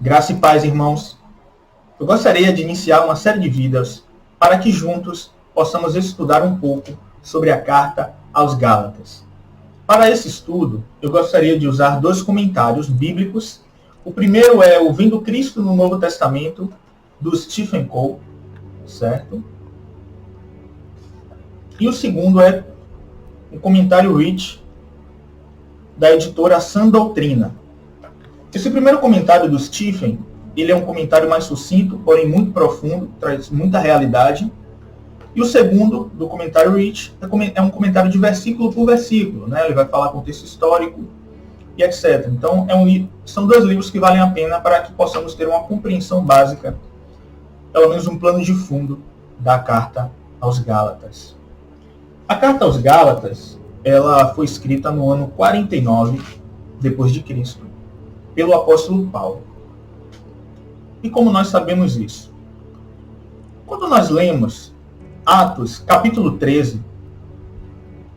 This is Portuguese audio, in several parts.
Graça e paz, irmãos. Eu gostaria de iniciar uma série de vídeos para que juntos possamos estudar um pouco sobre a carta aos Gálatas. Para esse estudo, eu gostaria de usar dois comentários bíblicos. O primeiro é o Vendo Cristo no Novo Testamento, do Stephen Cole, certo? E o segundo é um comentário Rich, da editora Sã Doutrina. Esse primeiro comentário do Stephen, ele é um comentário mais sucinto, porém muito profundo, traz muita realidade. E o segundo, do comentário Rich, é um comentário de versículo por versículo, né? Ele vai falar contexto histórico e etc. Então, são dois livros que valem a pena para que possamos ter uma compreensão básica, pelo menos um plano de fundo, da carta aos Gálatas. A carta aos Gálatas, ela foi escrita no ano 49 depois de Cristo, pelo apóstolo Paulo. E como nós sabemos isso? Quando nós lemos Atos, capítulo 13,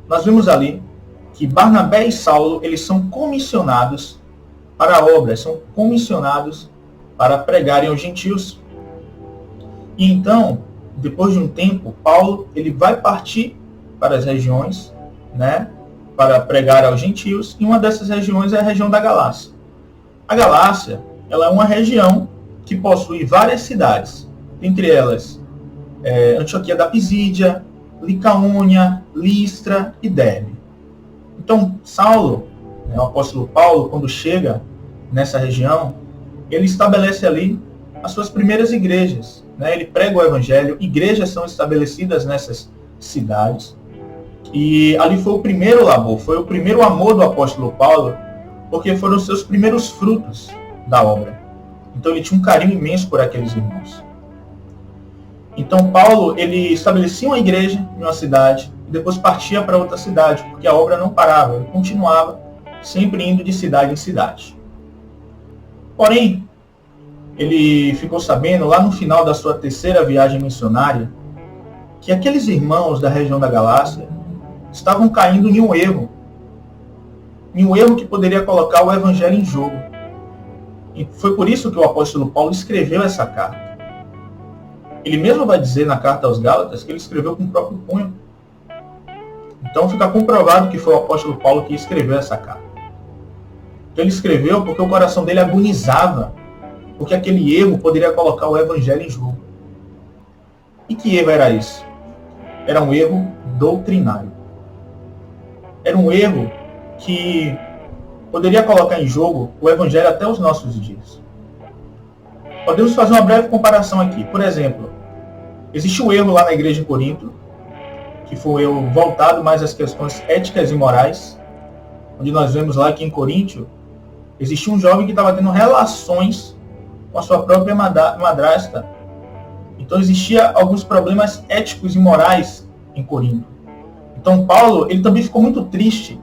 nós vemos ali que Barnabé e Saulo, eles são comissionados para a obra, são comissionados para pregarem aos gentios. E então, depois de um tempo, Paulo, ele vai partir para as regiões, né, para pregar aos gentios, e uma dessas regiões é a região da Galácia. A Galácia, ela é uma região que possui várias cidades, entre elas Antioquia da Pisídia, Licaônia, Listra e Derbe. Então, Saulo, o apóstolo Paulo, quando chega nessa região, ele estabelece ali as suas primeiras igrejas, né? Ele prega o evangelho, igrejas são estabelecidas nessas cidades, e ali foi o primeiro labor, foi o primeiro amor do apóstolo Paulo, porque foram os seus primeiros frutos da obra. Então ele tinha um carinho imenso por aqueles irmãos. Então Paulo, ele estabelecia uma igreja em uma cidade e depois partia para outra cidade, porque a obra não parava, ele continuava sempre indo de cidade em cidade. Porém, ele ficou sabendo lá no final da sua terceira viagem missionária que aqueles irmãos da região da Galácia estavam caindo em um erro que poderia colocar o evangelho em jogo. E foi por isso que o apóstolo Paulo escreveu essa carta. Ele mesmo vai dizer na carta aos Gálatas que ele escreveu com o próprio punho. Então fica comprovado que foi o apóstolo Paulo que escreveu essa carta. Então, ele escreveu porque o coração dele agonizava, porque aquele erro poderia colocar o evangelho em jogo. E que erro era esse? Era um erro doutrinário. Era um erro que poderia colocar em jogo o evangelho até os nossos dias. Podemos fazer uma breve comparação aqui. Por exemplo, existe um erro lá na igreja de Corinto, que foi voltado mais às questões éticas e morais, onde nós vemos lá que em Coríntio existia um jovem que estava tendo relações com a sua própria madrasta. Então existia alguns problemas éticos e morais em Corinto. Então Paulo, ele também ficou muito triste.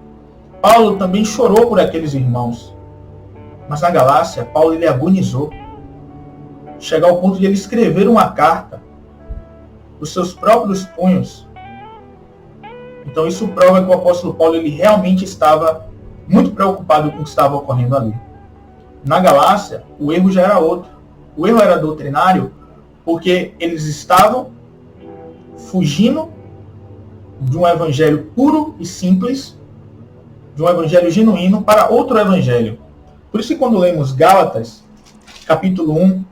Paulo também chorou por aqueles irmãos. Mas na Galácia, Paulo, ele agonizou. Chegar ao ponto de ele escrever uma carta dos seus próprios punhos. Então isso prova que o apóstolo Paulo, ele realmente estava muito preocupado com o que estava ocorrendo ali. Na Galácia, o erro já era outro. O erro era doutrinário porque eles estavam fugindo de um evangelho puro e simples, de um evangelho genuíno, para outro evangelho. Por isso que quando lemos Gálatas, capítulo 1,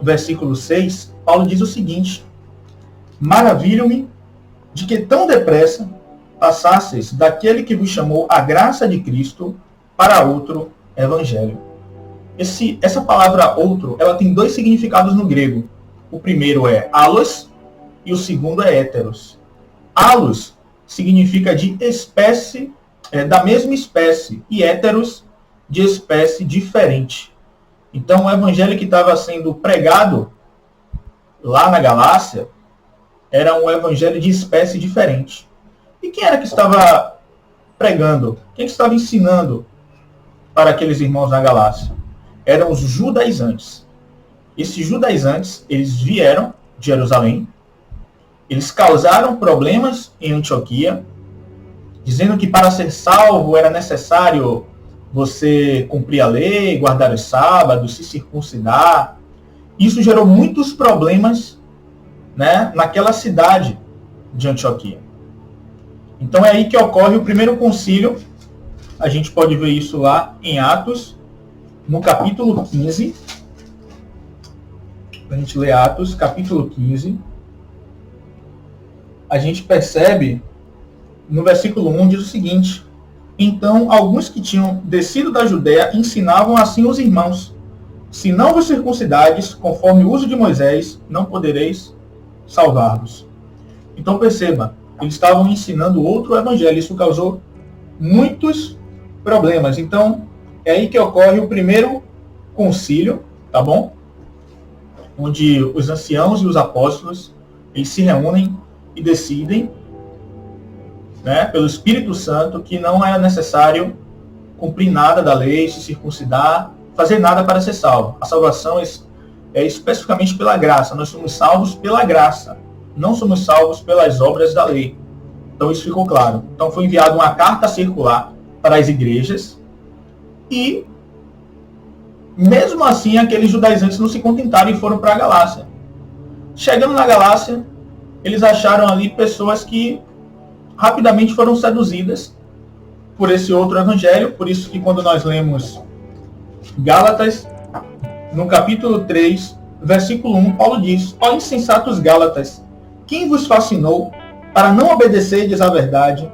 versículo 6, Paulo diz o seguinte: maravilho-me de que tão depressa passasseis daquele que vos chamou a graça de Cristo para outro evangelho. Essa palavra outro, ela tem dois significados no grego. O primeiro é allos e o segundo é héteros. Allos significa de espécie, da mesma espécie, e héteros de espécie diferente. Então o evangelho que estava sendo pregado lá na Galácia era um evangelho de espécie diferente. E quem era que estava pregando? Quem estava ensinando para aqueles irmãos na Galácia? Eram os judaizantes. Esses judaizantes, eles vieram de Jerusalém, eles causaram problemas em Antioquia, dizendo que para ser salvo era necessário você cumprir a lei, guardar os sábados, se circuncidar. Isso gerou muitos problemas, né, naquela cidade de Antioquia. Então é aí que ocorre o primeiro concílio. A gente pode ver isso lá em Atos, no capítulo 15. A gente lê Atos, capítulo 15. A gente percebe, no versículo 1, diz o seguinte: então, alguns que tinham descido da Judéia ensinavam assim os irmãos: se não vos circuncidades, conforme o uso de Moisés, não podereis salvar-vos. Então perceba, eles estavam ensinando outro evangelho. Isso causou muitos problemas. Então, é aí que ocorre o primeiro concílio, tá bom? Onde os anciãos e os apóstolos, eles se reúnem e decidem, né, pelo Espírito Santo, que não é necessário cumprir nada da lei, se circuncidar, fazer nada para ser salvo. A salvação é especificamente pela graça. Nós somos salvos pela graça. Não somos salvos pelas obras da lei. Então isso ficou claro. Então foi enviada uma carta circular para as igrejas e, mesmo assim, aqueles judaizantes não se contentaram e foram para a Galácia. Chegando na Galácia, eles acharam ali pessoas que rapidamente foram seduzidas por esse outro evangelho. Por isso que quando nós lemos Gálatas, no capítulo 3, versículo 1, Paulo diz: ó insensatos Gálatas, quem vos fascinou para não obedecerdes à verdade,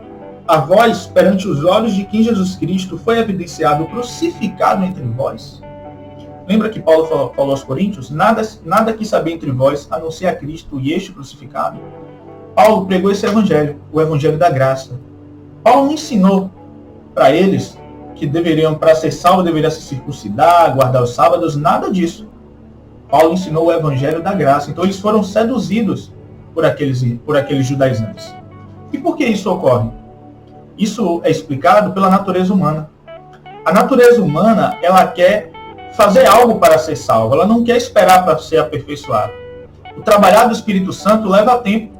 a vós, perante os olhos de quem Jesus Cristo foi evidenciado, crucificado entre vós? Lembra que Paulo falou aos Coríntios: nada que saber entre vós, a não ser a Cristo e este crucificado? Paulo pregou esse evangelho, o evangelho da graça. Paulo não ensinou para eles que deveriam, para ser salvo, deveriam se circuncidar, guardar os sábados, nada disso. Paulo ensinou o evangelho da graça. Então eles foram seduzidos por aqueles judaizantes. E por que isso ocorre? Isso é explicado pela natureza humana. A natureza humana, ela quer fazer algo para ser salva. Ela não quer esperar para ser aperfeiçoada. O trabalhar do Espírito Santo leva tempo.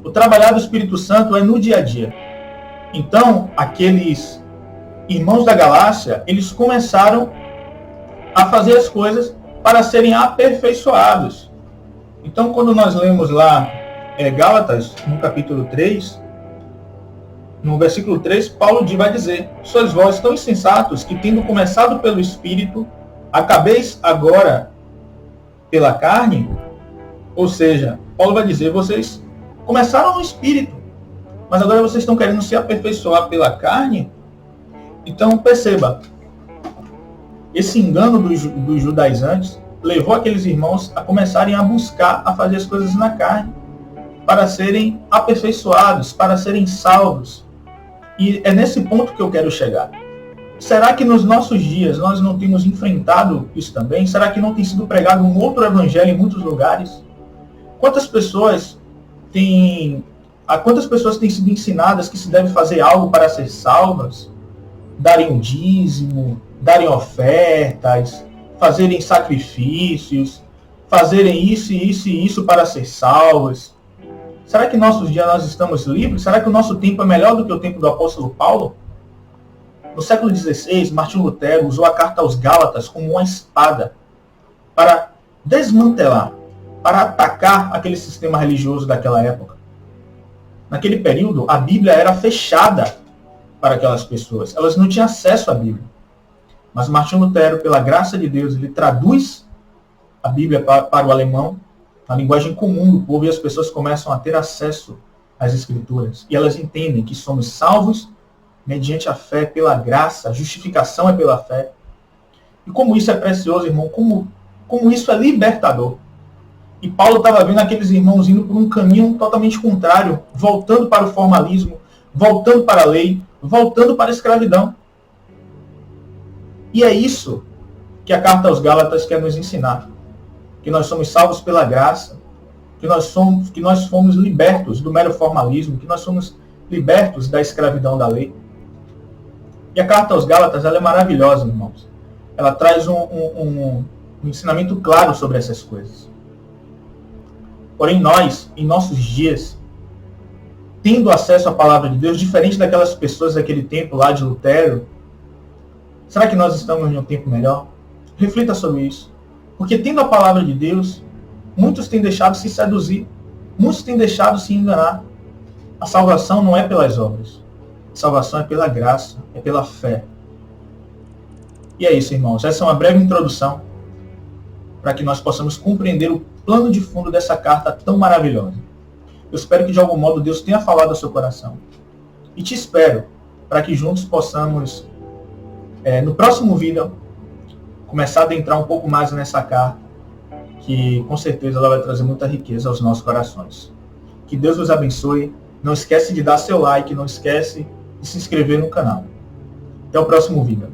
O trabalhar do Espírito Santo é no dia a dia. Então, aqueles irmãos da Galácia, eles começaram a fazer as coisas para serem aperfeiçoados. Então, quando nós lemos lá Gálatas, no capítulo 3, no versículo 3, Paulo vai dizer: sois vós tão insensatos que, tendo começado pelo Espírito, acabeis agora pela carne? Ou seja, Paulo vai dizer: vocês começaram no Espírito, mas agora vocês estão querendo se aperfeiçoar pela carne? Então, perceba, esse engano dos judaizantes levou aqueles irmãos a começarem a buscar a fazer as coisas na carne, para serem aperfeiçoados, para serem salvos. E é nesse ponto que eu quero chegar. Será que nos nossos dias nós não temos enfrentado isso também? Será que não tem sido pregado um outro evangelho em muitos lugares? Quantas pessoas têm sido ensinadas que se deve fazer algo para ser salvas? Darem o dízimo, darem ofertas, fazerem sacrifícios, fazerem isso e isso e isso para ser salvos. Será que em nossos dias nós estamos livres? Será que o nosso tempo é melhor do que o tempo do apóstolo Paulo? No século XVI, Martinho Lutero usou a carta aos Gálatas como uma espada para desmantelar, para atacar aquele sistema religioso daquela época. Naquele período, a Bíblia era fechada para aquelas pessoas. Elas não tinham acesso à Bíblia. Mas Martinho Lutero, pela graça de Deus, ele traduz a Bíblia para o alemão, a linguagem comum do povo, e as pessoas começam a ter acesso às Escrituras. E elas entendem que somos salvos mediante a fé, pela graça, a justificação é pela fé. E como isso é precioso, irmão, como isso é libertador. E Paulo estava vendo aqueles irmãos indo por um caminho totalmente contrário, voltando para o formalismo, voltando para a lei, voltando para a escravidão. E é isso que a carta aos Gálatas quer nos ensinar. Que nós somos salvos pela graça, que nós fomos libertos do mero formalismo, que nós somos libertos da escravidão da lei. E a carta aos Gálatas, ela é maravilhosa, irmãos. Ela traz um ensinamento claro sobre essas coisas. Porém, nós, em nossos dias, tendo acesso à palavra de Deus, diferente daquelas pessoas daquele tempo lá de Lutero, Será que nós estamos em um tempo melhor? Reflita sobre isso. Porque tendo a palavra de Deus, muitos têm deixado se seduzir, muitos têm deixado se enganar. A salvação não é pelas obras. A salvação é pela graça, é pela fé. E é isso, irmãos. Essa é uma breve introdução para que nós possamos compreender o plano de fundo dessa carta tão maravilhosa. Eu espero que de algum modo Deus tenha falado ao seu coração. E te espero para que juntos possamos, no próximo vídeo, começar a adentrar um pouco mais nessa carta, que com certeza ela vai trazer muita riqueza aos nossos corações. Que Deus nos abençoe. Não esquece de dar seu like, não esquece de se inscrever no canal. Até o próximo vídeo.